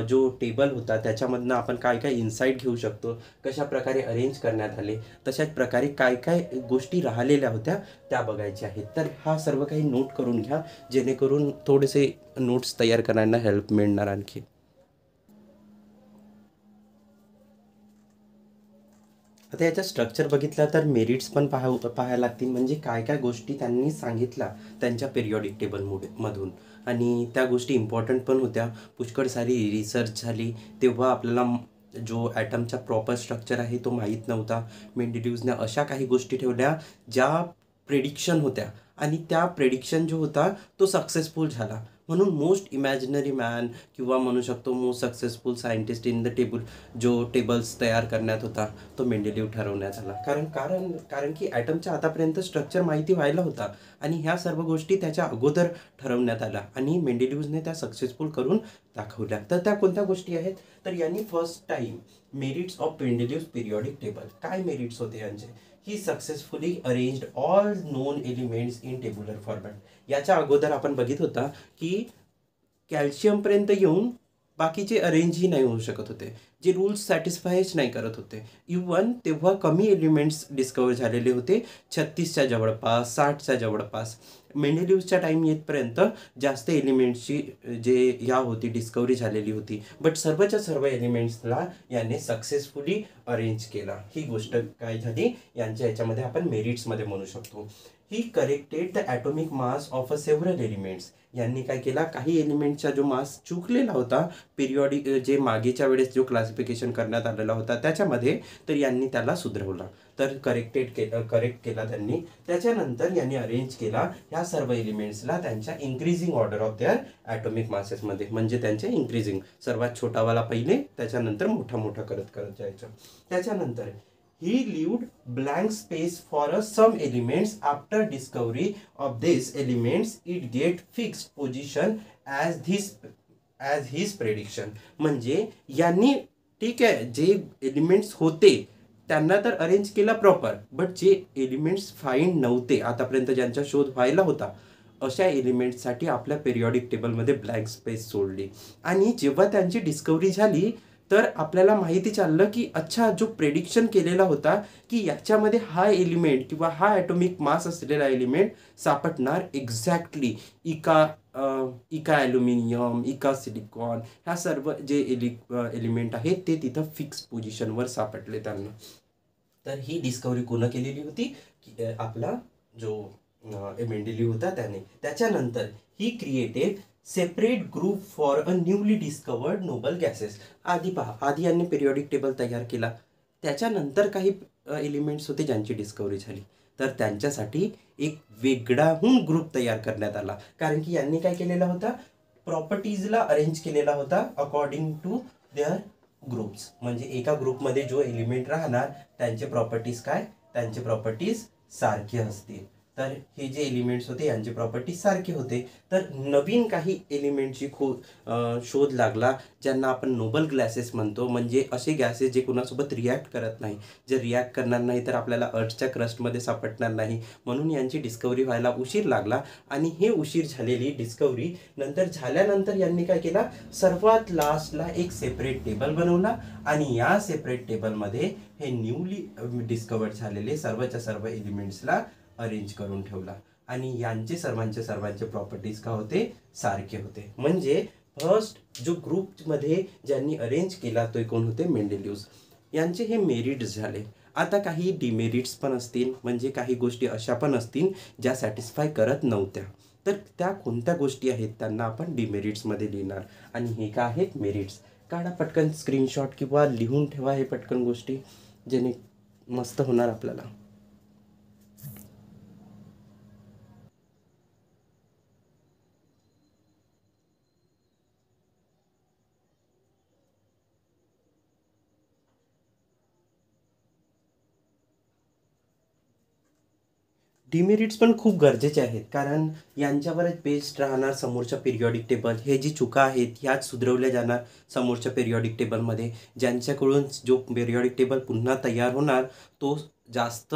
जो टेबल होता त्याच्यामधनं आपण काय काय इन्साईट घेऊ शकतो, कशा प्रकारे अरेंज करण्यात आले, तशाच प्रकारे काय काय गोष्टी राहिलेल्या होत्या त्या बघायच्या आहेत. तर हा सर्व काही नोट करून घ्या, जेणेकरून थोडेसे नोट्स तयार करायला हेल्प मिळणार आणखी. आता याचा स्ट्रक्चर बघितला तर मेरिट्स पण पाहायला लागतील, म्हणजे काय काय गोष्टी त्यांनी सांगितल्या त्यांच्या पिरियॉडिक टेबलमधून. आणि त्या गोष्टी इम्पॉर्टंट पण होत्या. पुष्कळ सारी रिसर्च झाली, तेव्हा आपल्याला जो ॲटमचा प्रॉपर स्ट्रक्चर आहे तो माहीत नव्हता. मेंडेलिव्हजने अशा काही गोष्टी ठेवल्या ज्या प्रेडिक्शन होत्या, आणि त्या प्रेडिक्शन जो होता तो सक्सेसफुल झाला. म्हणून मोस्ट इमॅजिनरी मॅन किंवा म्हणू शकतो most successful scientist in the table, जो टेबल्स तयार करण्यात होता तो मेंडेलिव्ह ठरवण्यात आला. कारण की ॲटमच्या आतापर्यंत स्ट्रक्चर माहिती व्हायला होता, आणि ह्या सर्व गोष्टी त्याच्या अगोदर ठरवण्यात आल्या, आणि मेंडेलिव्हजने त्या सक्सेसफुल करून दाखवल्या. तर त्या कोणत्या गोष्टी आहेत, तर यांनी first time merits of Mendeleev's periodic table, काय मेरिट्स होते यांचे, he successfully arranged all known elements in tabular format. याच्या अगोदर आपण बघित होता की कॅल्शियमपर्यंत येऊन बाकीचे अरेंजही नाही होऊ शकत होते, जे रूल्स सॅटिस्फायच नाही करत होते. इवन तेव्हा कमी एलिमेंट्स डिस्कवर झालेले होते, 36च्या जवळपास, 60च्या जवळपास. मेंडेलिव्हजच्या टाईम येतपर्यंत जास्त एलिमेंट्सची जे ह्या होती डिस्कवरी झालेली होती, बट सर्वच्या सर्व एलिमेंट्सला याने सक्सेसफुली अरेंज केला. ही गोष्ट काय झाली यांच्या याच्यामध्ये आपण मेरिट्समध्ये म्हणू शकतो. He corrected the atomic mass of a several elements. यांनी काय केला, काही एलिमेंटचा जो मास चुकलेला होता पिरियॉडिक, जे मागेच्या वेळेस जो क्लासिफिकेशन करण्यात आलेला होता त्याच्यामध्ये, तर यांनी त्याला सुधारवला, तर करेक्ट केला त्यांनी. त्याच्यानंतर यांनी अरेंज केला ह्या सर्व एलिमेंट्सला त्यांच्या increasing order of their atomic मासेसमध्ये, म्हणजे त्यांचे इन्क्रीजिंग, सर्वात छोटावाला पहिले, त्याच्यानंतर मोठा मोठा करत करत जायचं. त्याच्यानंतर he lived blank space for some elements. After discovery of these elements, it get fixed position as his prediction. म्हणजे यांनी ठीक आहे, जे एलिमेंट्स होते त्यांना तर अरेंज केला प्रॉपर, बट जे एलिमेंट्स फाईंड नव्हते आतापर्यंत, ज्यांचा शोध व्हायला होता, अशा एलिमेंट्ससाठी आपल्या पिरियॉडिक टेबलमध्ये ब्लँक स्पेस सोडली. आणि जेव्हा त्यांची डिस्कवरी झाली तर आपल्याला माहिती चाललं की अच्छा, जो प्रेडिक्शन केलेला होता की याच्यामध्ये हा एलिमेंट किंवा हा ॲटॉमिक मास असलेला एलिमेंट सापडणार एक्झॅक्टली इका ॲल्युमिनियम, इका सिलिकॉन, ह्या सर्व जे एलिमेंट आहेत ते तिथं फिक्स पोझिशनवर सापडले त्यांना. तर ही डिस्कवरी कोण केलेली होती, आपला जो मेंडेलिव्ह होता त्याने. त्याच्यानंतर he created separate group for a newly discovered noble gases. आधी यांनी पिरियॉडिक टेबल तयार केला, त्याच्यानंतर काही एलिमेंट्स होते ज्यांची डिस्कवरी झाली, तर त्यांच्यासाठी एक वेगळाहून ग्रुप तयार करण्यात आला. कारण की यांनी काय केलेला होता, प्रॉपर्टीजला अरेंज केलेला होता अकॉर्डिंग टू देअर ग्रुप्स. म्हणजे एका ग्रुपमध्ये जो एलिमेंट राहणार त्यांचे प्रॉपर्टीज काय, त्यांचे प्रॉपर्टीज सारखे असतील. तर हे जे एलिमेंट्स होते यांचे प्रॉपर्टीज सारखे होते. तर नवीन काही एलिमेंटची शोध लागला, ज्यांना आपण नोबल गॅसेस म्हणतो. म्हणजे असे गॅसेस जे कुणासोबत रिॲक्ट करत नाही, जे रिॲक्ट करणार नाही तर आपल्याला अर्थच्या क्रस्टमध्ये सापडणार नाही, म्हणून यांची डिस्कवरी व्हायला उशीर लागला. आणि हे उशीर झालेली डिस्कवरी नंतर झाल्यानंतर यांनी काय केला, सर्वात लास्टला एक सेपरेट टेबल बनवला, आणि या सेपरेट टेबलमध्ये हे न्यूली डिस्कवर्ड झालेले सर्वच्या सर्व एलिमेंट्सला अरेंज करून ठेवला. आणि यांचे सर्वांचे प्रॉपर्टीज का होते, सारखे होते. म्हणजे फर्स्ट जो ग्रुपमध्ये ज्यांनी अरेंज केला तो कोण होते, मेंडेलिव्हज. यांचे हे मेरिट्स झाले. आता काही डिमेरिट्स पण असतील, म्हणजे काही गोष्टी अशा पण असतील ज्या सॅटिस्फाय करत नव्हत्या. तर त्या कोणत्या गोष्टी आहेत त्यांना आपण डिमेरिट्समध्ये लिहिणार आणि हे काय आहेत मेरिट्स. काढा पटकन स्क्रीनशॉट किंवा लिहून ठेवा हे पटकन गोष्टी, जेणे मस्त होणार आपल्याला. डिमेरिट्स पण खूप गरजेचे आहेत, कारण यांच्यावरच बेस्ड राहणार समोरच्या पिरियॉडिक टेबल. हे जी चुका आहेत ह्याच सुधरवल्या जाणार समोरच्या पिरियॉडिक टेबलमध्ये. ज्यांच्याकडून जो पिरियॉडिक टेबल पुन्हा तयार होणार तो जास्त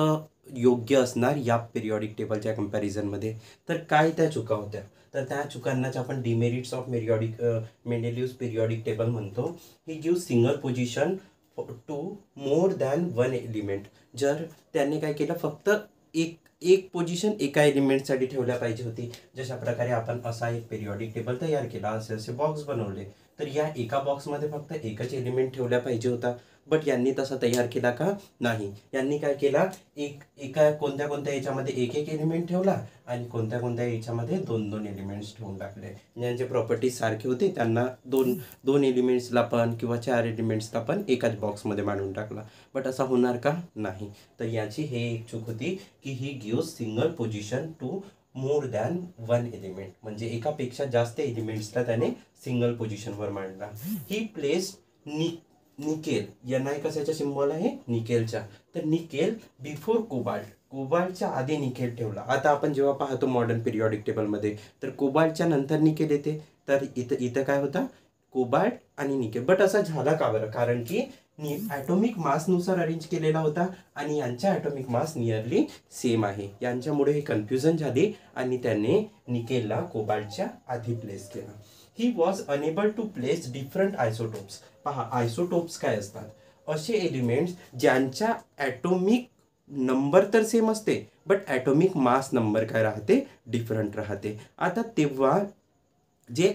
योग्य असणार या पिरियॉडिक टेबलच्या कम्पॅरिझनमध्ये. तर काय त्या चुका होत्या, तर त्या चुकांनाच आपण demerits of Mendeleev's periodic table म्हणतो. He give single position to more than one element. जर त्यांनी काय केलं, फक्त एक एक पोझिशन एका एलिमेंटसाठी ठेवल्या पाहिजे होती. जशा प्रकारे आपण असा एक पिरियॉडिक टेबल तयार केला, असे असे बॉक्स बनवले, तर या एका बॉक्समध्ये फक्त एकच एलिमेंट ठेवल्या पाहिजे होता. बट यांनी तसा तयार केला का, नाही. यांनी काय केला, एका कोणत्या कोणत्या याच्यामध्ये एक एक एलिमेंट ठेवला आणि कोणत्या कोणत्या याच्यामध्ये दोन दोन एलिमेंट्स ठेवून टाकले. ज्यांचे प्रॉपर्टीज सारखे होते त्यांना दोन दोन एलिमेंट्सला पण किंवा चार एलिमेंट्सला पण एकाच बॉक्समध्ये मांडून टाकला. बट असं होणार का, नाही. तर याची हे एक चूक होती की he give single position to more than one element. म्हणजे एकापेक्षा जास्त एलिमेंट्सला त्याने सिंगल पोझिशनवर मांडला. ही प्लेस निकेल, NI कशाचा सिम्बॉल आहे, निकेलचा. तर निकेल बिफोर कोबाल्ट, कोबाल्टच्या आधी निकेल ठेवला. आता आपण जेव्हा पाहतो मॉडर्न पिरियॉडिक टेबलमध्ये तर कोबाल्टच्या नंतर निकेल येते. तर इथं काय होता, कोबाल्ट आणि निकेल. बट असं झाला का बरं, कारण की ॲटॉमिक मासनुसार अरेंज केलेला होता आणि यांच्या ॲटॉमिक मास नियरली सेम आहे. यांच्यामुळे हे कन्फ्युजन झाली आणि त्याने निकेलला कोबाल्टच्या आधी प्लेस केला. He was enable to place different isotopes. पहा, आयसोटोप्स काय असतात, असे एलिमेंट्स ज्यांच्या ॲटॉमिक नंबर तर सेम असते बट ॲटॉमिक मास नंबर काय राहते, डिफरंट राहते. आता तेव्हा जे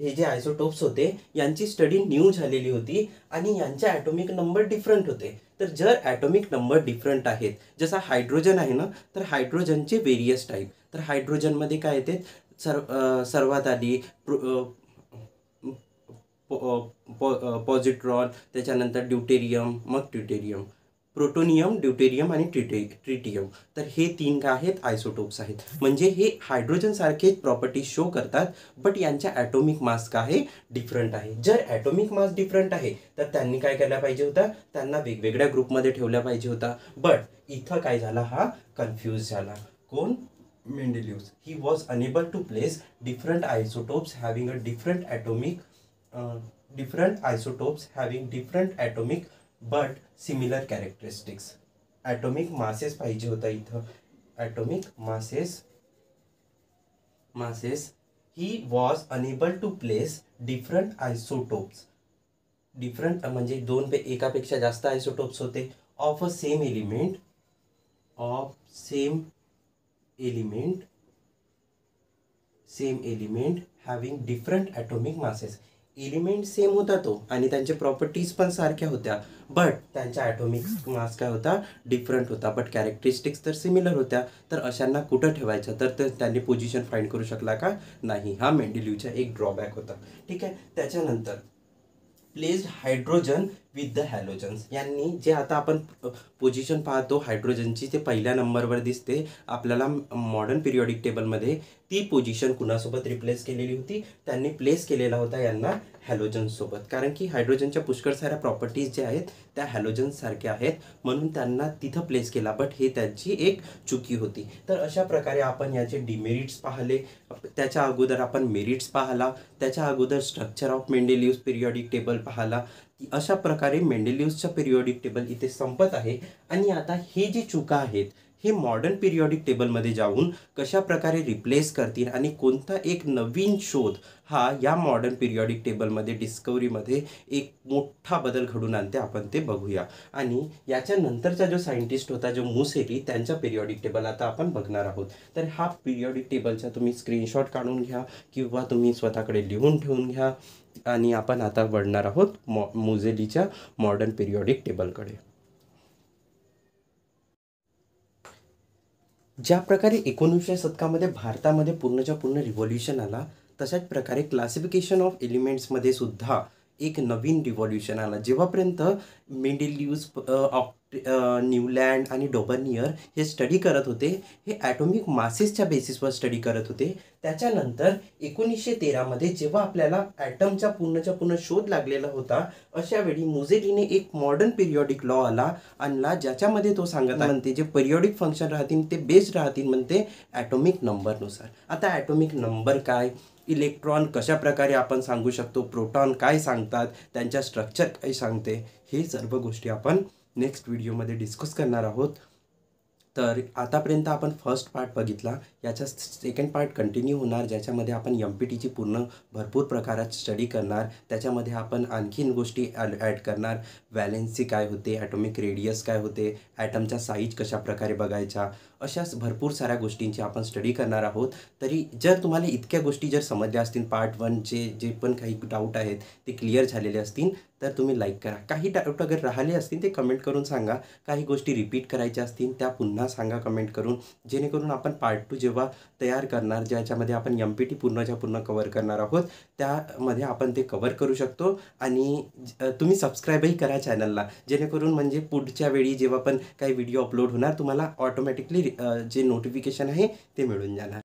हे जे आयसोटोप्स होते यांची स्टडी न्यू झालेली होती आणि यांच्या ॲटॉमिक नंबर डिफरंट होते. तर जर ॲटॉमिक नंबर डिफरंट आहेत, जसा हायड्रोजन आहे ना, तर हायड्रोजनचे वेरियस टाईप. तर हायड्रोजनमध्ये काय येते, सर्वात आधी पॉझिट्रॉन, त्याच्यानंतर ड्यूटेरियम, मग ट्युटेरियम, प्रोटोनियम, ड्यूटेरियम आणि ट्रिटियम. तर हे तीन काय आहेत, आयसोटोप्स आहेत. म्हणजे हे हायड्रोजन सारखे प्रॉपर्टीज शो करतात बट यांच्या ॲटॉमिक मास काय आहे, डिफरंट आहे. जर ॲटॉमिक मास डिफरंट आहे तर त्यांनी काय केलं पाहिजे होतं, त्यांना वेगवेगळ्या ग्रुपमध्ये ठेवल्या पाहिजे होता. बट इथं काय झाला, हा कन्फ्यूज झाला. कोण, Mendeleev's. He was enable to place different isotopes having a different isotopes having different atomic but similar characteristics. atomic masses पाहिजे होता इथं, atomic masses. He was unable to place different isotopes. Different म्हणजे एकापेक्षा जास्त आयसोटोप्स होते of same element having different atomic masses. Element same होता तो आणि त्यांच्या प्रॉपर्टीज पण सारख्या होत्या बट त्यांचा ॲटॉमिक मास काय होता, डिफरंट होता. बट कॅरेक्टरिस्टिक्स तर सिमिलर होत्या. तर अशांना कुठं ठेवायचं, तर त्यांनी पोझिशन फाइंड करू शकला का, नाही. हा मेंडेलिव्हचा एक ड्रॉबॅक होता. ठीक आहे. त्याच्यानंतर placed hydrogen with the halogens. यांनी जे आता आपण पोझिशन पाहतो हायड्रोजनची, ते पहिल्या नंबरवर दिसते आपल्याला मॉडर्न पिरियॉडिक टेबलमध्ये. ती पोझिशन कुणासोबत रिप्लेस केलेली होती, त्यांनी प्लेस केलेला होता यांना हॅलोजन्ससोबत. कारण की हायड्रोजनच्या पुष्कळ साऱ्या प्रॉपर्टीज ज्या आहेत त्या हॅलोजन्ससारख्या आहेत म्हणून त्यांना तिथं प्लेस केला. बट हे त्यांची एक चुकी होती. तर अशा प्रकारे आपण याचे डिमेरिट्स पाहिले. त्याच्या अगोदर आपण मेरिट्स पाहिला. त्याच्या अगोदर structure of Mendeleev's periodic table पाहिला. अशा प्रकारे मेंडेलिव्हजचा पिरियॉडिक टेबल इथे संपत आहे. आणि आता हे जी चुका आहेत हे मॉडर्न पिरियॉडिक टेबलमध्ये जाऊन कशा प्रकारे रिप्लेस करतील आणि कोणता एक नवीन शोध हा या मॉडर्न पिरियॉडिक टेबलमध्ये डिस्कवरीमध्ये एक मोठा बदल घडून आणते, आपण ते बघूया. आणि याच्या नंतरचा जो सायंटिस्ट होता, जो मुसेरी, त्यांचा पिरियॉडिक टेबल आता आपण बघणार आहोत. तर हा पिरियॉडिक टेबलचा तुम्ही स्क्रीनशॉट काढून घ्या किंवा तुम्ही स्वतःकडे लिहून ठेवून घ्या. आणि आपण आता वळणार आहोत मुसेरीच्या मॉडर्न पिरियॉडिक टेबलकडे. ज्या प्रकारे 19व्या शतकामध्ये भारतामध्ये पूर्णच्या पूर्ण रिव्हॉल्युशन आला, तशाच प्रकारे क्लासिफिकेशन ऑफ एलिमेंट्समध्ये सुद्धा एक नवीन रिव्हॉल्युशन आला. जेव्हापर्यंत मेंडेलिव्ह, न्यूलँड आणि डॉबर्नियर हे स्टडी करत होते, हे ॲटॉमिक मासेसच्या बेसिसवर स्टडी करत होते. त्याच्यानंतर 1913मध्ये जेव्हा आपल्याला ॲटमचा पूर्णच्या पूर्ण शोध लागलेला होता, अशा वेळी मोझेटीने एक मॉडर्न पिरियॉडिक लॉ आणला, ज्याच्यामध्ये तो सांगत म्हणते जे पिरियॉडिक फंक्शन राहतील ते बेस्ड राहतील म्हणते ॲटॉमिक नंबरनुसार. आता ॲटॉमिक नंबर काय, इलेक्ट्रॉन कशा प्रकारे आपण सांगू शकतो, प्रोटॉन काय सांगतात, त्यांच्या स्ट्रक्चर काय सांगते, हे सर्व गोष्टी आपण नेक्स्ट व्हिडिओमध्ये डिस्कस करणार आहोत. तर आतापर्यंत आपण फर्स्ट पार्ट बघितला, याचा सेकंड पार्ट कंटिन्यू होणार, ज्याच्यामध्ये आपण MPTची पूर्ण भरपूर प्रकारात स्टडी करणार. त्याच्यामध्ये आपण आणखीन गोष्टी ॲड करणार. व्हॅलेन्सी काय होते, ॲटॉमिक रेडियस काय होते, ॲटमचा साईज कशा प्रकारे बघायचा, अशाच भरपूर साऱ्या गोष्टींची आपण स्टडी करणार आहोत. तरी जर तुम्हाला इतक्या गोष्टी जर समजल्या असतील, पार्ट 1चे जे पण काही डाऊट आहेत ते क्लिअर झालेले असतील, तर तुम्ही लाईक करा. काही डाऊट अगर राहिले असतील ते कमेंट करून सांगा. काही गोष्टी रिपीट करायच्या असतील त्या पुन्हा सांगा कमेंट करून, जेणेकरून आपण पार्ट 2 जेव्हा तयार करणार, ज्याच्यामध्ये आपण MPT पूर्णच्या पूर्ण कवर करणार आहोत, त्यामध्ये आपण ते कवर करू शकतो. आणि तुम्ही सबस्क्राईबही करा चॅनलला, जेणेकरून म्हणजे पुढच्या वेळी जेव्हा पण काही व्हिडिओ अपलोड होणार तुम्हाला ऑटोमॅटिकली जे नोटिफिकेशन आहे ते मिळून जाणार.